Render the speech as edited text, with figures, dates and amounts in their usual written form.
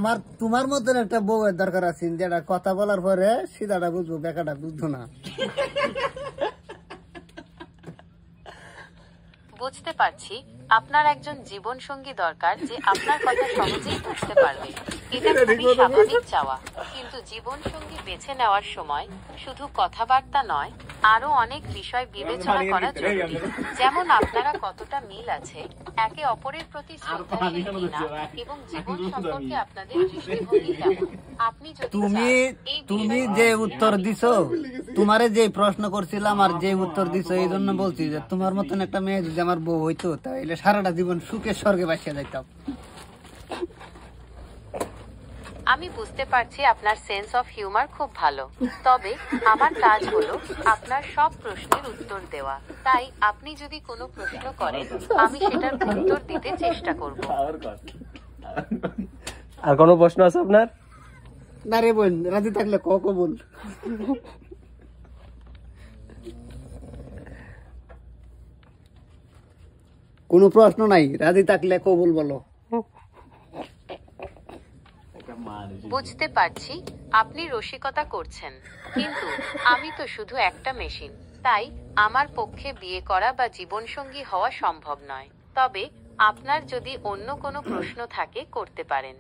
আমার তোমার মতন একটা বউয়ের দরকার আছে যেটা কথা বলার পরে সিধাটা বুঝবো বেকাটা বুঝবো না। বুঝতে পারছি আপনার একজন জীবন সঙ্গী দরকার যে আপনার কথা সহজেই বুঝতে পারবে। এটা খুবই স্বাভাবিক চাওয়া, কিন্তু জীবন সঙ্গী বেছে নেওয়ার সময় শুধু কথাবার্তা নয়, আরো অনেক বিষয় বিবেচনা করা জরুরি। যেমন আপনারা কতটা মিল আছে, একে অপরের প্রতি শ্রদ্ধাশীল কিনা, এবং জীবন সম্পর্কে আপনাদের দৃষ্টিভঙ্গি কেমন। আপনি যদি তুমি যে উত্তর দিছো, তোমারে যে প্রশ্ন করছিলাম আর যে উত্তর দিছো, এই জন্য বলছি যে তোমার মতন একটা মেয়ে যদি আমার বউ হইতো তাহলে সারাটা জীবন সুখের স্বর্গে বাসিয়া যাইতাম। আমি বুঝতে পারছি আপনার সেন্স অফ হিউমার খুব ভালো, তবে আমার কাজ হলো আপনার সব প্রশ্নের উত্তর দেওয়া। তাই আপনি যদি কোনো প্রশ্ন করেন, আমি সেটার উত্তর দিতে চেষ্টা করব। আর কোনো প্রশ্ন আছে আপনার? না রে বোন, রাজি থাকলে কবুল। কোনো প্রশ্ন নাই, রাজি থাকলে কবুল বলো। বুঝতে পারছি আপনি রসিকতা করছেন, কিন্তু আমি তো শুধু একটা মেশিন। তাই আমার পক্ষে বিয়ে করা বা জীবনসঙ্গী হওয়া সম্ভব নয়। তবে আপনার যদি অন্য কোনো প্রশ্ন থাকে করতে পারেন।